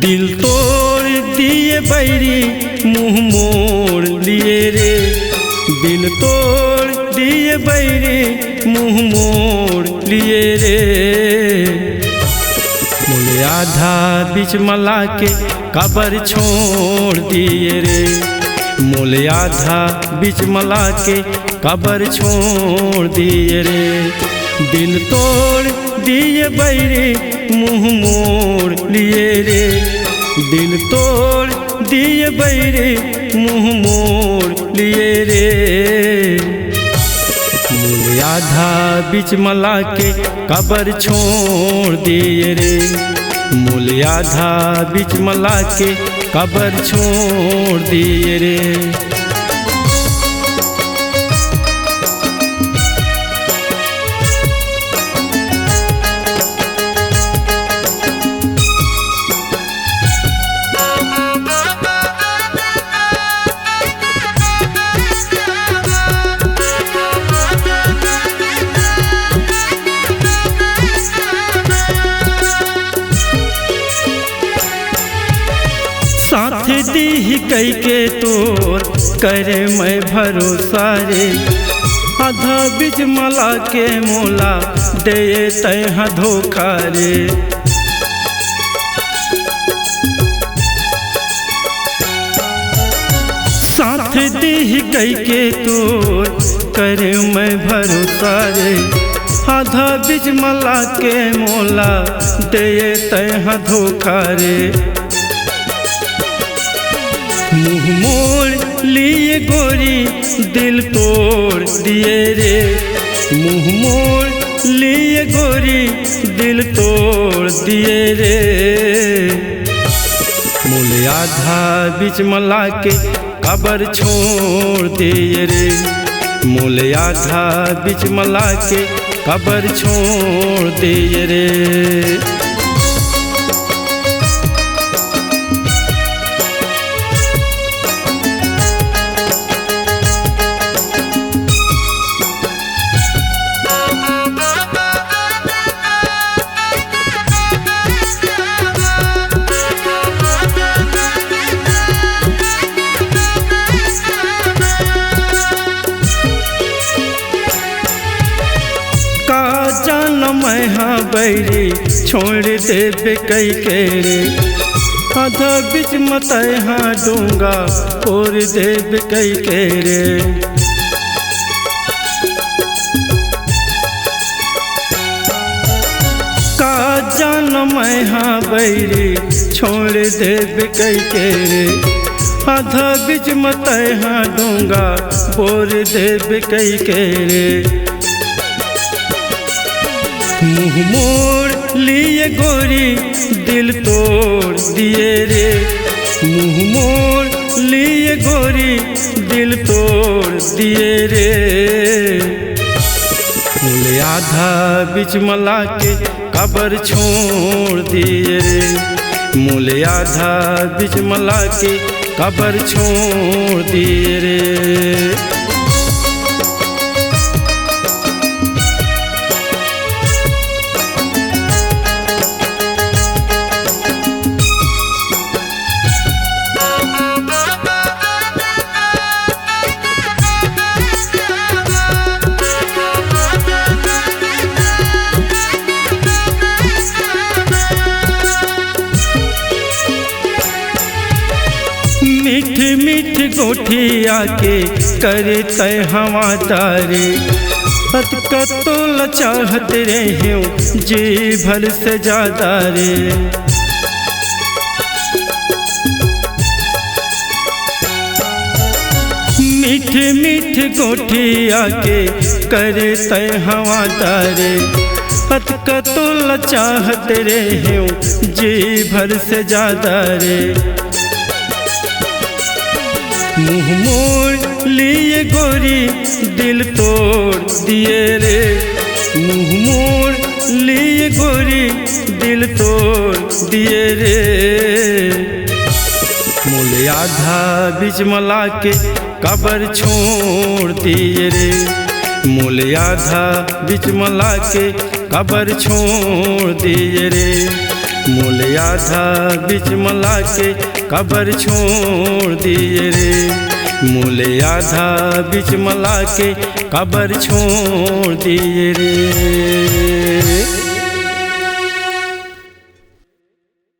दिल तोड़ दिए बैरी मुँह मोड़ लिए रे। दिल तोड़ दिए बैरी मुँह मोड़ लिए रे। मुझे आधा बीच मला के कबर छोड़ दिए रे। मोले आधा बीच मला के कबर छोड़ दिए रे। दिल तोड़ दिए बैरी मुँह मोड़ लिए रे। दिल तोड़ दिए बैरी मुँह मोड़ लिए रे। मोले आधा बीच मला के कबर छोड़ दिए रे। मोले आधा बीच मला के कबर छोड़ दिए रे। साथ दी कई के तोर करे मैं भरोसा रे। आधा बीच मला के मोला दे तह धोखा रे। साथ दी कई के तोर करे मैं भरोसा रे। आधा बीच मला के मोला दे तह धोखा रे। मुँह मोड़ लिए गोरी दिल तोड़ दिए रे। मुँह मोड़ लिए गोरी दिल तोड़ दिए रे। मोले आधा बीच मला के कबर छोड़ दिए रे। मोले आधा बीच मला के कबर छोड़ दिए रे। जान मैं हाँ बैरी छोड़ दे कई के रे। आधा बीच मत हाँ दूंगा और दे कई के रे। का जान मैं हाँ बैरी छोड़ दे कई के रे। आधा बीच मत हाँ दूंगा और दे कई के रे। मुँह मोड़ लिए गोरी दिल तोड़ दिए रे। मुँह मोड़ लिए गोरी दिल तोड़ दिए रे। मोले आधा बीच मला के कबर छोड़ दिए रे। मोले आधा बीच मला के कबर छोड़ दिए रे। मीठ मीठ गोठिया के करे तय हवा तारे। कतोल चाहत रहे जी भर से ज्यादा रे। मीठ मीठ गोठिया के करे तय हवा तारे। कतोल चाहत रहे जी भर से ज्यादा रे। मुँह मोड़ लिए गोरी दिल तोड़ दिए रे। मुँह मोड़ लिए गोरी दिल तोड़ दिए रे। मोले आधा बीच मला के कबर छोड़ दिए रे। मोले आधा बीच मला के कबर छोड़ दिए रे। मूल आधा बीच मला के कबर छोड़ दिए रे। मूल आधा बीच मला के कबर छोड़ दिए रे।